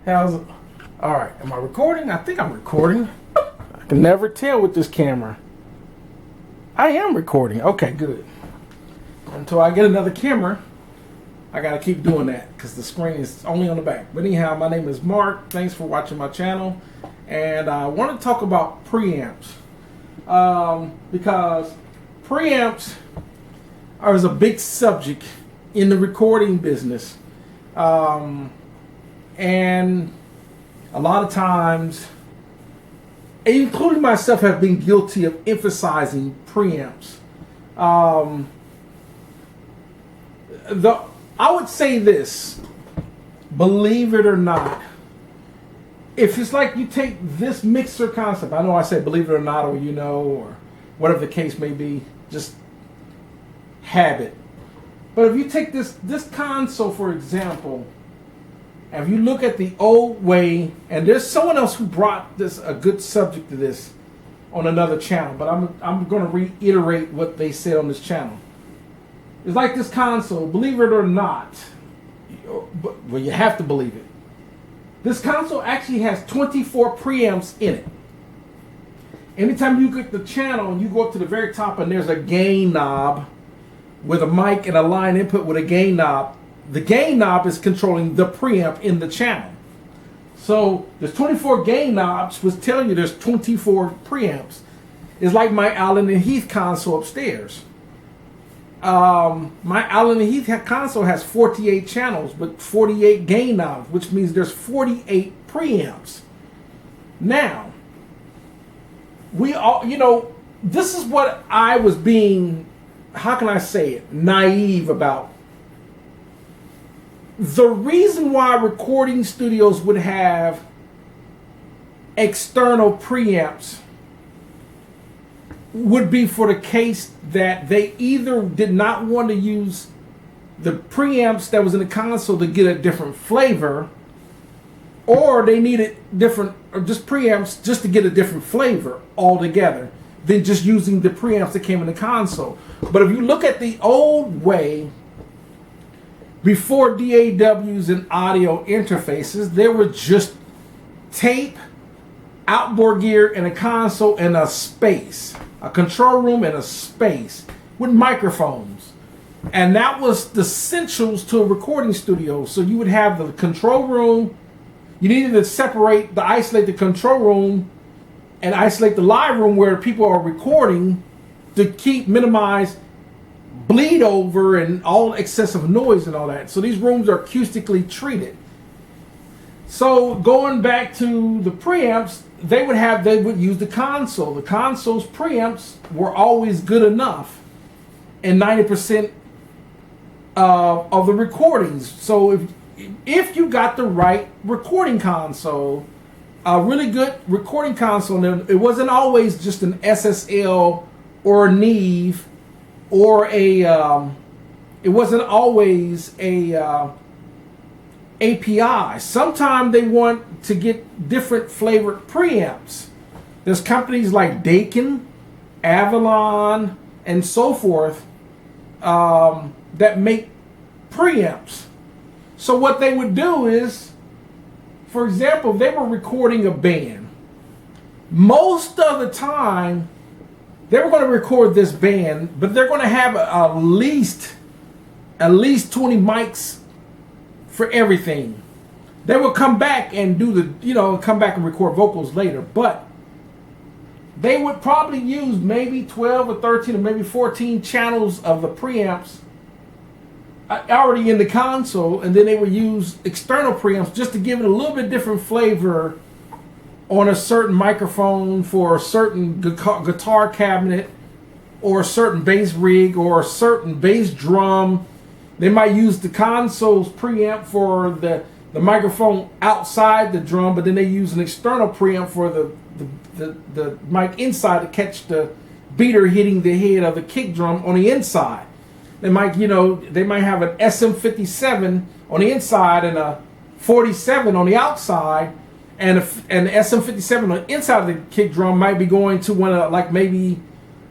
How's it? All right, am I recording? I think I'm recording. I can never tell with this camera. I am recording. Okay, good. Until I get another camera, I gotta keep doing that because the screen is only on the back. But anyhow, my name is Mark. Thanks for watching my channel. And I want to talk about preamps. Because preamps is a big subject in the recording business. And a lot of times, including myself, have been guilty of emphasizing preamps. I would say this, believe it or not, if it's like you take this mixer concept, I know I said believe it or not, or or whatever the case may be, just habit. But if you take this console, for example, and if you look at the old way, and there's someone else who brought a good subject to this on another channel, but I'm going to reiterate what they said on this channel. It's like this console, believe it or not, well, you have to believe it. This console actually has 24 preamps in it. Anytime you get the channel and you go up to the very top and there's a gain knob with a mic and a line input with a gain knob, the gain knob is controlling the preamp in the channel. So there's 24 gain knobs, which telling you there's 24 preamps. It's like my Allen and Heath console upstairs. My Allen and Heath console has 48 channels with 48 gain knobs, which means there's 48 preamps. Now, we all, this is what I was being, how can I say it, naive about. The reason why recording studios would have external preamps would be for the case that they either did not want to use the preamps that was in the console to get a different flavor, or they needed different, or just preamps just to get a different flavor altogether than just using the preamps that came in the console. But if you look at the old way, before DAWs and audio interfaces, there were just tape, outboard gear, and a console and a space. A control room and a space with microphones. And that was the essentials to a recording studio. So you would have the control room. You needed to isolate the control room and isolate the live room where people are recording to minimize bleed over and all excessive noise and all that. So these rooms are acoustically treated. So going back to the preamps, they would use the console. The console's preamps were always good enough in 90% of the recordings. So if you got the right recording console, a really good recording console, and it wasn't always just an SSL or a Neve or it wasn't always a API. Sometimes they want to get different flavored preamps. There's companies like Dakin, Avalon, and so forth that make preamps. So what they would do is, for example, if they were recording a band, most of the time they were going to record this band, but they're going to have at least 20 mics for everything. They will come back and come back and record vocals later, but they would probably use maybe 12 or 13 or maybe 14 channels of the preamps already in the console, and then they would use external preamps just to give it a little bit different flavor on a certain microphone for a certain guitar cabinet or a certain bass rig or a certain bass drum. They might use the console's preamp for the microphone outside the drum, but then they use an external preamp for the mic inside to catch the beater hitting the head of the kick drum on the inside. They might have an SM57 on the inside and a 47 on the outside, and the SM57 on the inside of the kick drum might be going to one of maybe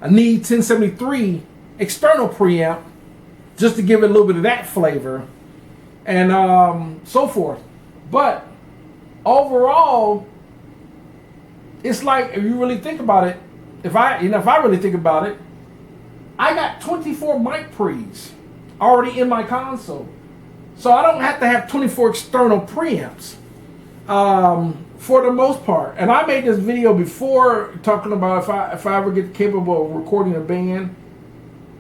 a Neve 1073 external preamp, just to give it a little bit of that flavor, and so forth. But overall, it's like, if you really think about it, if I really think about it, I got 24 mic pre's already in my console. So I don't have to have 24 external preamps for the most part. And I made this video before talking about if I ever get capable of recording a band.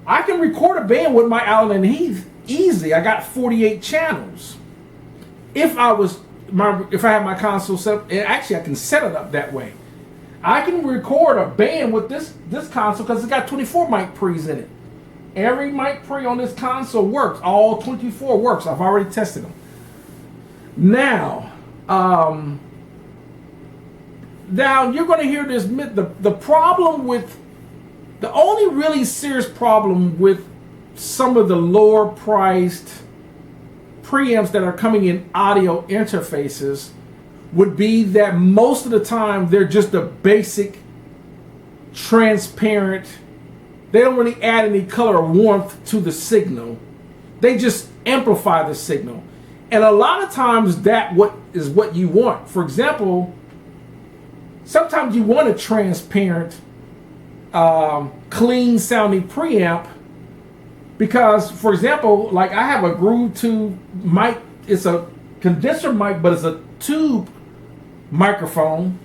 I can record a band with my Allen and Heath easy. I got 48 channels. If I had my console set up, and actually I can set it up that way. I can record a band with this console because it's got 24 mic pre's in it. Every mic pre on this console works. All 24 works. I've already tested them. Now you're going to hear this myth. The problem with, the only really serious problem with some of the lower priced preamps that are coming in audio interfaces would be that most of the time they're just a basic transparent. They don't really add any color or warmth to the signal. They just amplify the signal. And a lot of times that is what you want. For example, sometimes you want a transparent, clean sounding preamp because, for example, like I have a Groove Tube mic. It's a condenser mic, but it's a tube microphone.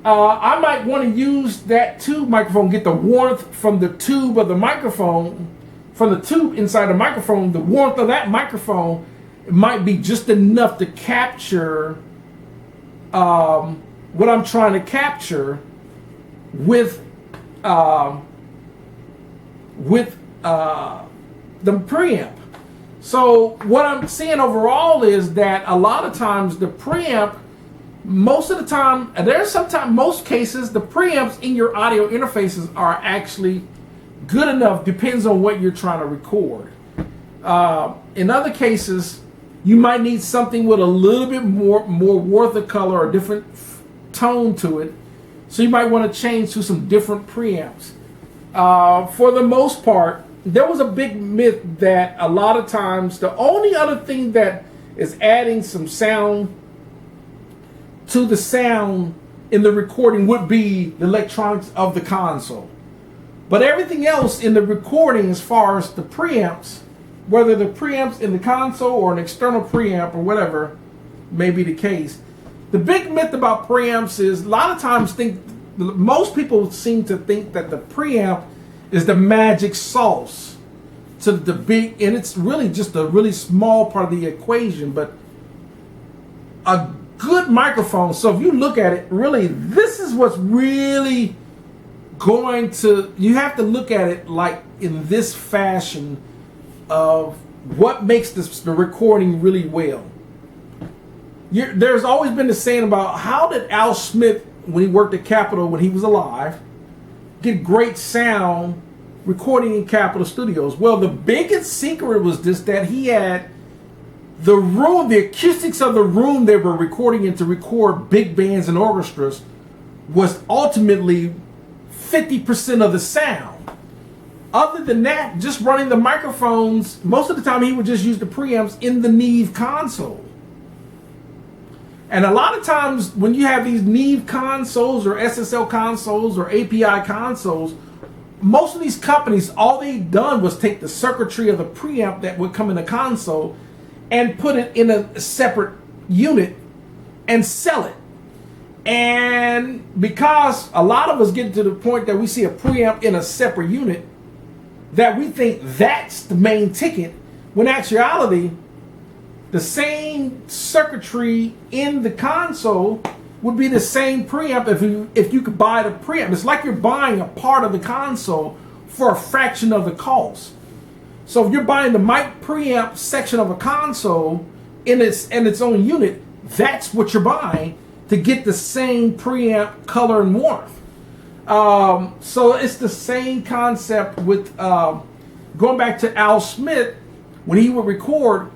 I might want to use that tube microphone, get the warmth from the tube of the microphone, from the tube inside the microphone. The warmth of that microphone might be just enough to capture what I'm trying to capture with the preamp. So what I'm seeing overall is that a lot of times the preamp, most of the time, most cases, the preamps in your audio interfaces are actually good enough, depends on what you're trying to record. In other cases, you might need something with a little bit more warmth of color or different tone to it. So you might want to change to some different preamps. For the most part, there was a big myth that a lot of times the only other thing that is adding some sound to the sound in the recording would be the electronics of the console. But everything else in the recording, as far as the preamps, whether the preamps in the console or an external preamp or whatever may be the case, the big myth about preamps is a lot of times most people seem to think that the preamp is the magic sauce to the big, and it's really just a really small part of the equation. But a good microphone, so if you look at it, really, this is what's really going to, you have to look at it like in this fashion of what makes the recording really well. There's always been the saying about how did Al Smith, when he worked at Capitol when he was alive, get great sound recording in Capitol Studios. Well, the biggest secret was this, that he had the room, the acoustics of the room they were recording in to record big bands and orchestras was ultimately 50% of the sound. Other than that, just running the microphones, most of the time he would just use the preamps in the Neve console. And a lot of times when you have these Neve consoles or SSL consoles or API consoles, most of these companies, all they done was take the circuitry of the preamp that would come in the console and put it in a separate unit and sell it. And because a lot of us get to the point that we see a preamp in a separate unit, that we think that's the main ticket, when in actuality, the same circuitry in the console would be the same preamp if you could buy the preamp. It's like you're buying a part of the console for a fraction of the cost. So if you're buying the mic preamp section of a console in its own unit, that's what you're buying to get the same preamp color and warmth. So it's the same concept with going back to Al Smith when he would record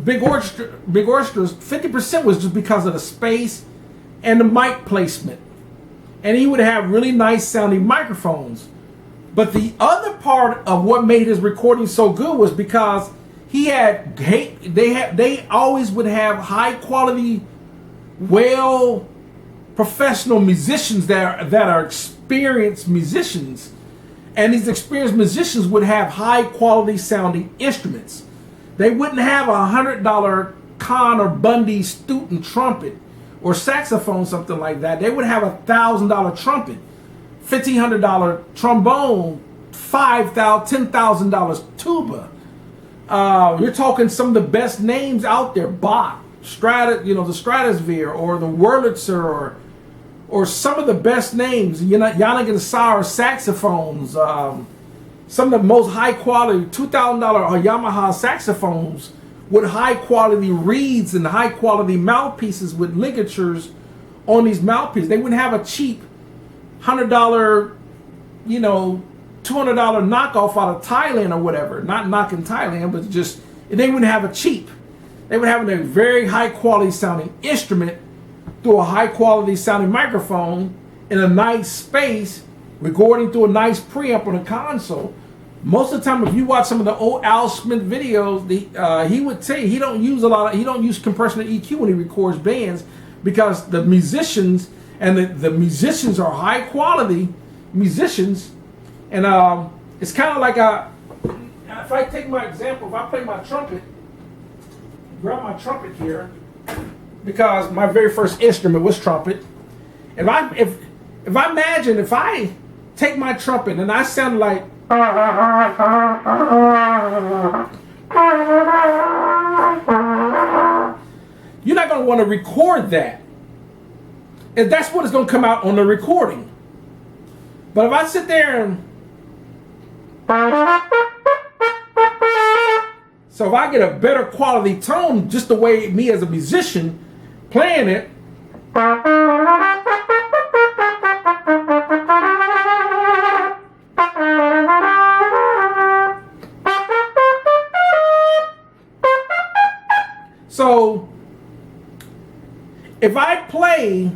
big orchestras. 50% was just because of the space and the mic placement, and he would have really nice sounding microphones. But the other part of what made his recording so good was because they always would have high quality well professional musicians that are experienced musicians, and these experienced musicians would have high quality sounding instruments. They wouldn't have $100 Kahn or Bundy Stoughton trumpet or saxophone, something like that. They would have $1,000 trumpet, $1,500 trombone, $5,000, $10,000 tuba. You're talking some of the best names out there: Bach, the Stratosphere, or the Wurlitzer, or some of the best names. Yannick Sauer saxophones. Some of the most high quality $2,000 Yamaha saxophones with high quality reeds and high quality mouthpieces with ligatures on these mouthpieces. They wouldn't have a cheap $100, $200 knockoff out of Thailand or whatever. Not knocking Thailand, but just they wouldn't have a cheap. They would have a very high quality sounding instrument through a high quality sounding microphone in a nice space, recording through a nice preamp on a console. Most of the time, if you watch some of the old Al Smith videos, he would say he don't use compression or EQ when he records bands, because the musicians the musicians are high quality musicians. And it's kind of like if I take my example, if I play my trumpet, grab my trumpet here, because my very first instrument was trumpet. If I imagine if I take my trumpet and I sound like you're not going to want to record that. And that's what is going to come out on the recording. But if I sit there and so if I get a better quality tone, just the way me as a musician playing it, so if I play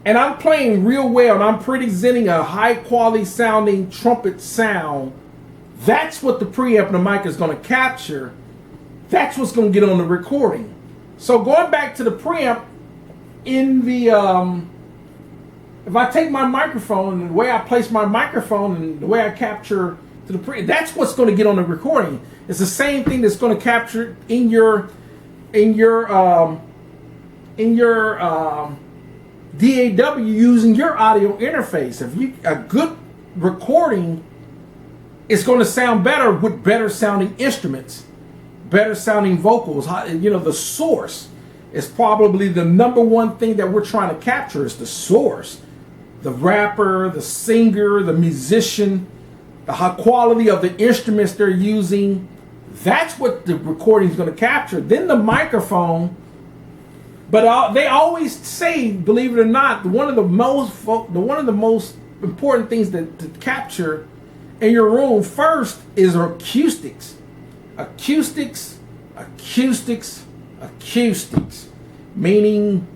and I'm playing real well and I'm presenting a high quality sounding trumpet sound, that's what the preamp and the mic is going to capture. That's what's going to get on the recording. So going back to the preamp, if I take my microphone and the way I place my microphone and the way I capture to the preamp, that's what's going to get on the recording. It's the same thing that's going to capture in your DAW using your audio interface. A good recording is going to sound better with better sounding instruments, better sounding vocals. The source is probably the number one thing that we're trying to capture, is the source. The rapper, the singer, the musician, the high quality of the instruments they're using. That's what the recording is going to capture. Then the microphone. But they always say, believe it or not, one of the most important things to capture in your room first is acoustics. Acoustics. Meaning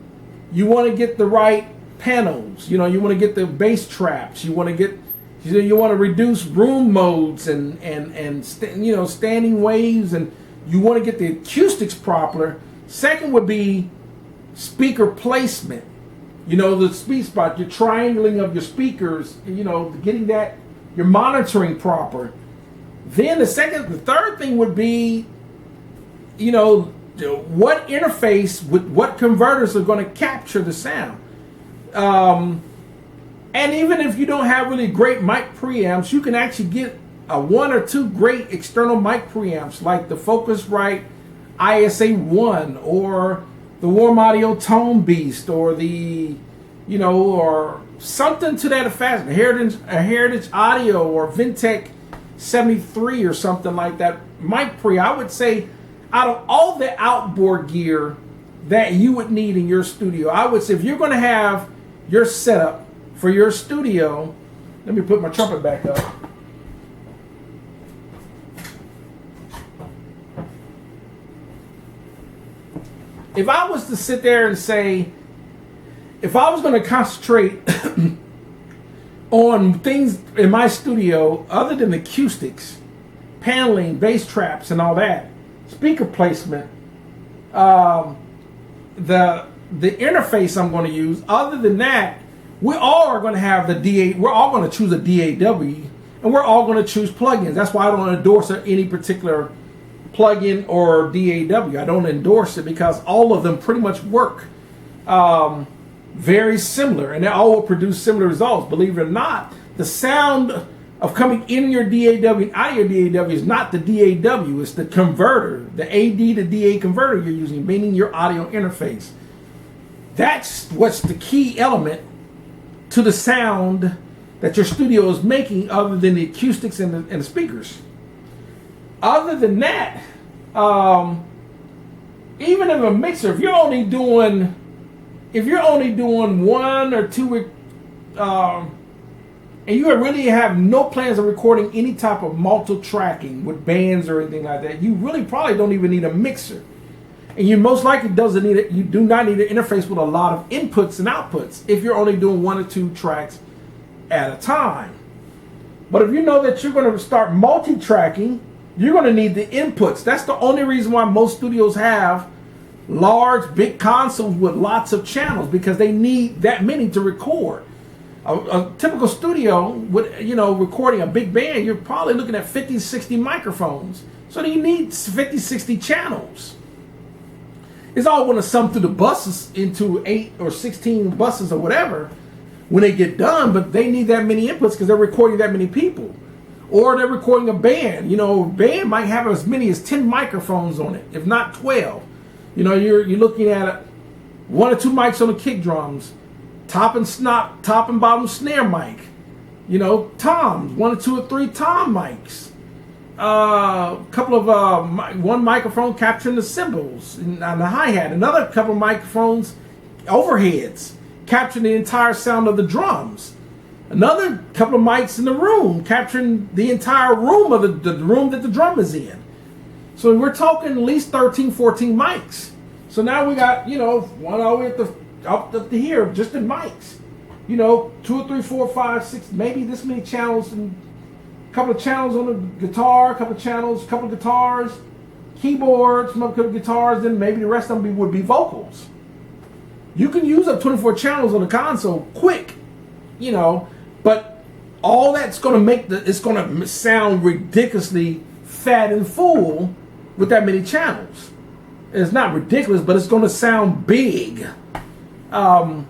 you want to get the right panels. You want to get the bass traps. You want to reduce room modes and standing waves, and you want to get the acoustics proper. Second would be speaker placement. The speed spot, your triangling of your speakers, getting that, your monitoring proper. Then the third thing would be, what interface with what converters are going to capture the sound. And even if you don't have really great mic preamps, you can actually get one or two great external mic preamps, like the Focusrite ISA1 or the Warm Audio Tone Beast, or or something to that effect, a Heritage Audio or Vintech 73 or something like that mic pre. I would say out of all the outboard gear that you would need in your studio, I would say if you're going to have your setup for your studio, let me put my trumpet back up. If I was to sit there and say, if I was going to concentrate on things in my studio other than acoustics, paneling, bass traps, and all that, speaker placement, the the interface I'm going to use. Other than that, we all are going to have the DA. We're all going to choose a DAW, and we're all going to choose plugins. That's why I don't endorse any particular plugin or DAW. I don't endorse it because all of them pretty much work very similar, and they all will produce similar results. Believe it or not, the sound of coming in your DAW and out of your DAW is not the DAW, it's the converter, the AD to DA converter you're using, meaning your audio interface. That's what's the key element to the sound that your studio is making, other than the acoustics and the speakers. Other than that, even in a mixer, if you're only doing 1 or 2, and you really have no plans of recording any type of multi-tracking with bands or anything like that, you really probably don't even need a mixer. And you most likely you do not need an interface with a lot of inputs and outputs if you're only doing 1 or 2 tracks at a time. But if you know that you're going to start multi-tracking, you're going to need the inputs. That's the only reason why most studios have large, big consoles with lots of channels, because they need that many to record. A typical studio with, recording a big band, you're probably looking at 50, 60 microphones. So you need 50, 60 channels. It's all going to sum through the buses into 8 or 16 buses or whatever when they get done, but they need that many inputs because they're recording that many people. Or they're recording a band. A band might have as many as 10 microphones on it, if not 12. You're looking at 1 or 2 mics on the kick drums, top and bottom snare mic, toms, 1 or 2 or 3 tom mics, couple of one microphone capturing the cymbals and the hi-hat, another couple of microphones overheads capturing the entire sound of the drums, another couple of mics in the room capturing the entire room of the room that the drum is in. So we're talking at least 13, 14 mics. So now we got, one all the way up to here, just in mics. 2 or 3, 4, 5, 6, maybe this many channels, and a couple of channels on the guitar, a couple of channels, a couple of guitars, keyboards, some couple of guitars, then maybe the rest of them would be vocals. You can use up 24 channels on the console quick, but all that's going to make it's going to sound ridiculously fat and full with that many channels. It's not ridiculous, but it's going to sound big. So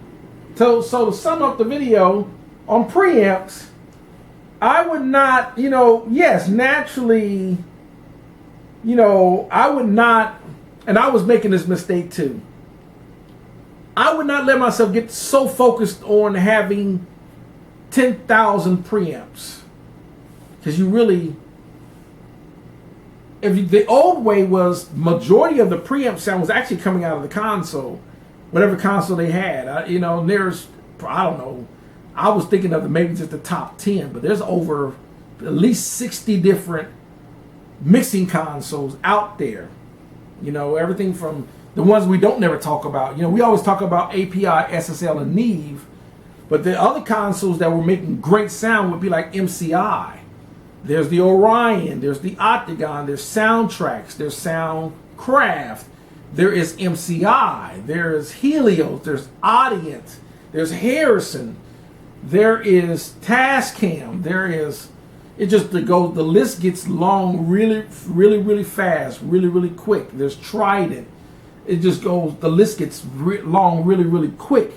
to sum up the video on preamps, I would not, yes, naturally, I would not, and I was making this mistake too. I would not let myself get so focused on having 10,000 preamps, because the old way was majority of the preamp sound was actually coming out of the console, whatever console they had. I don't know. I was thinking of maybe just the top 10, but there's over at least 60 different mixing consoles out there. Everything from the ones we don't never talk about. We always talk about API, SSL, and Neve, but the other consoles that were making great sound would be like MCI. There's the Orion, there's the Octagon, there's Soundtracks, there's Soundcraft, there is MCI, there is Helios, there's Audient, there's Harrison, there is Tascam, the list gets long really, really, really fast, really, really quick. There's Trident. It just goes, the list gets long really, really quick.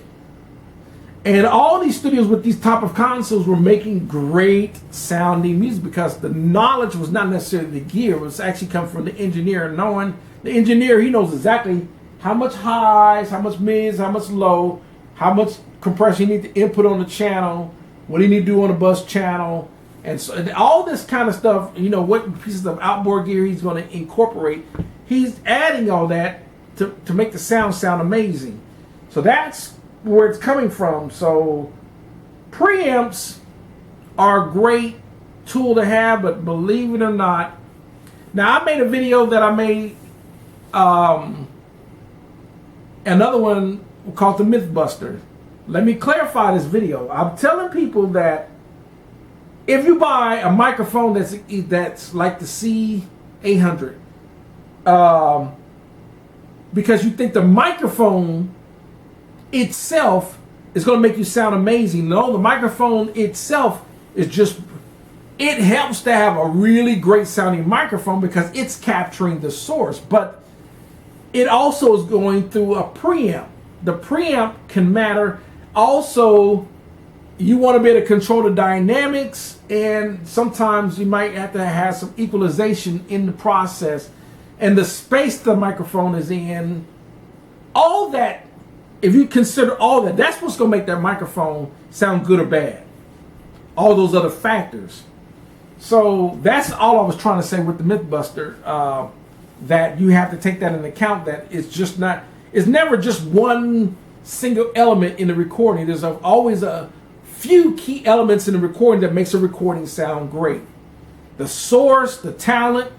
And all these studios with these type of consoles were making great sounding music because the knowledge was not necessarily the gear. It was actually come from the engineer. Knowing the engineer, he knows exactly how much highs, how much mids, how much low, how much compression you need to input on the channel, what do you need to do on the bus channel, and so and all this kind of stuff. What pieces of outboard gear he's going to incorporate. He's adding all that to make the sound amazing. So that's where it's coming from. So preamps are a great tool to have, but believe it or not, now I made a video that I made another one called the Mythbuster. Let me clarify this video. I'm telling people that if you buy a microphone that's like the C800, because you think the microphone itself is going to make you sound amazing. No, the microphone itself is just, it helps to have a really great sounding microphone because it's capturing the source, but it also is going through a preamp. The preamp can matter. Also, you want to be able to control the dynamics, and sometimes you might have to have some equalization in the process, and the space the microphone is in. All that, if you consider all that, that's what's going to make that microphone sound good or bad. All those other factors. So that's all I was trying to say with the Mythbuster, that you have to take that into account, that it's never just one single element in the recording. There's always a few key elements in the recording that makes a recording sound great. The source, the talent,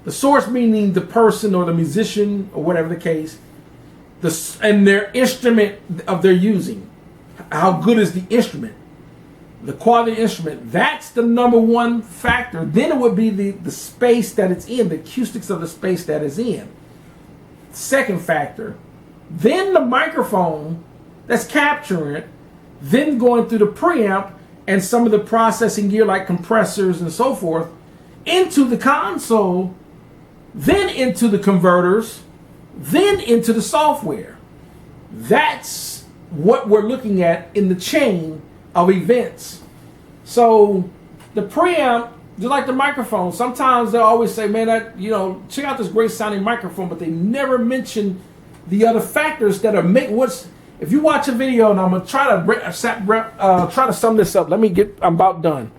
the source meaning the person or the musician or whatever the case, and their instrument of their using. How good is the instrument? The quality of the instrument. That's the number one factor. Then it would be the space that it's in, the acoustics of the space that it's in. Second factor. Then the microphone that's capturing it, then going through the preamp and some of the processing gear like compressors and so forth into the console, then into the converters, then into the software. That's what we're looking at in the chain of events. So the preamp, just like the microphone, sometimes they'll always say, man, check out this great sounding microphone, but they never mention the other factors that are if you watch a video, and I'm gonna try to sum this up. I'm about done.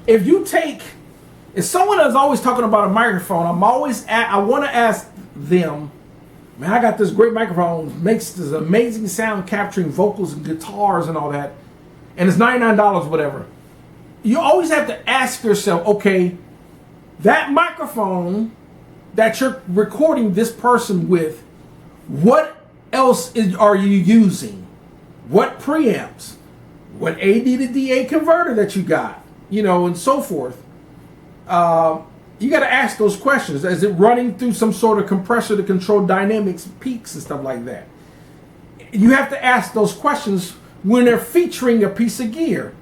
If someone is always talking about a microphone, I want to ask them, man, I got this great microphone, makes this amazing sound capturing vocals and guitars and all that, and it's $99, whatever. You always have to ask yourself, okay, that microphone that you're recording this person with, what else are you using? What preamps? What AD to DA converter that you got? And so forth. You got to ask those questions. Is it running through some sort of compressor to control dynamics, peaks, and stuff like that? You have to ask those questions when they're featuring a piece of gear.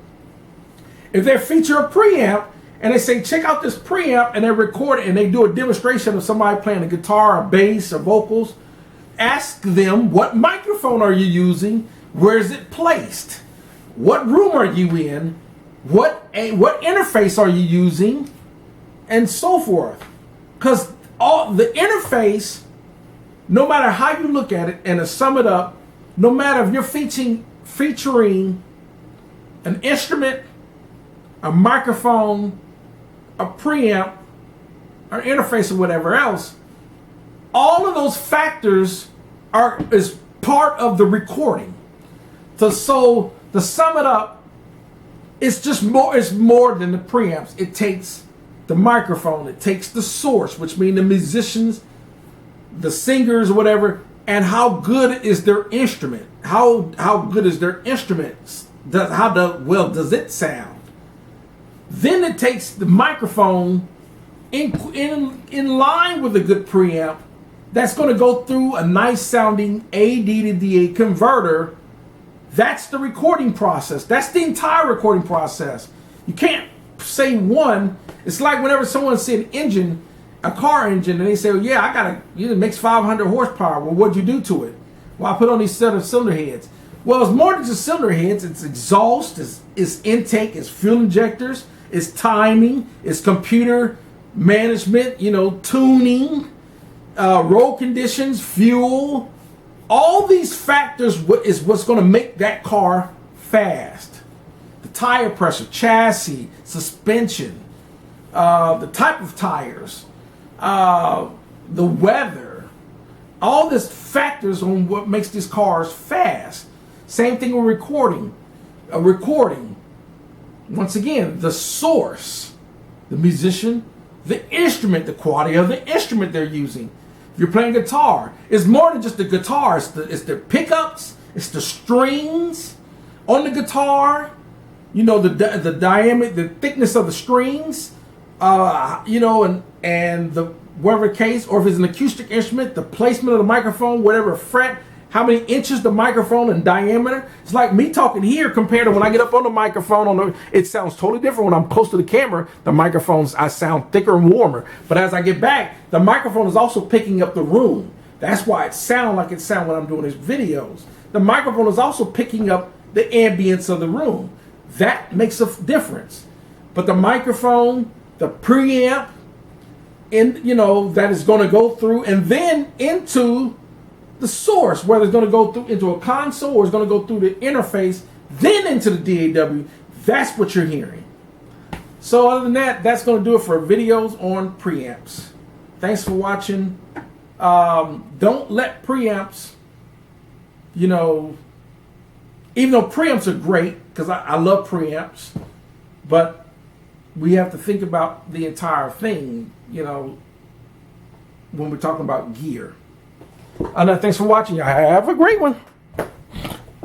If they feature a preamp and they say, check out this preamp, and they record it and they do a demonstration of somebody playing a guitar, a bass, or vocals, ask them, what microphone are you using? Where is it placed? What room are you in? What interface are you using? And so forth. Because all the interface, no matter how you look at it, and to sum it up, no matter if you're featuring an instrument, a microphone, a preamp, or interface, or whatever else, all of those factors is part of the recording. So to sum it up, it's more than the preamps. It takes the microphone, it takes the source, which means the musicians, the singers, whatever, and how good is their instrument? How good is their instrument? How well does it sound? Then it takes the microphone in line with a good preamp that's going to go through a nice sounding AD to DA converter. That's the recording process. That's the entire recording process. You can't say one. It's like whenever someone says engine, a car engine, and they say, well, yeah, it makes 500 horsepower. Well, what'd you do to it? Well, I put on these set of cylinder heads. Well, it's more than just cylinder heads. It's exhaust, it's intake, it's fuel injectors, it's timing, it's computer management, tuning, road conditions, fuel. All these factors is what's going to make that car fast. The tire pressure, chassis, suspension, the type of tires, the weather. All these factors on what makes these cars fast. Same thing with recording. Once again, the source, the musician, the instrument, the quality of the instrument they're using. If you're playing guitar, it's more than just the guitar. It's the pickups, it's the strings on the guitar, the diameter, the thickness of the strings, and the whatever case, or if it's an acoustic instrument, the placement of the microphone, whatever fret, how many inches the microphone in diameter. It's like me talking here compared to when I get up on the microphone. It sounds totally different when I'm close to the camera. The microphones, I sound thicker and warmer. But as I get back, the microphone is also picking up the room. That's why it sounds like it sounds when I'm doing these videos. The microphone is also picking up the ambience of the room. That makes a difference. But the microphone, the preamp, and that is going to go through and then into the source, whether it's going to go through into a console or it's going to go through the interface, then into the DAW. That's what you're hearing. So other than that, that's going to do it for videos on preamps. Thanks for watching. Don't let preamps, even though preamps are great, because I love preamps, but we have to think about the entire thing, when we're talking about gear. Thanks for watching. Have a great one.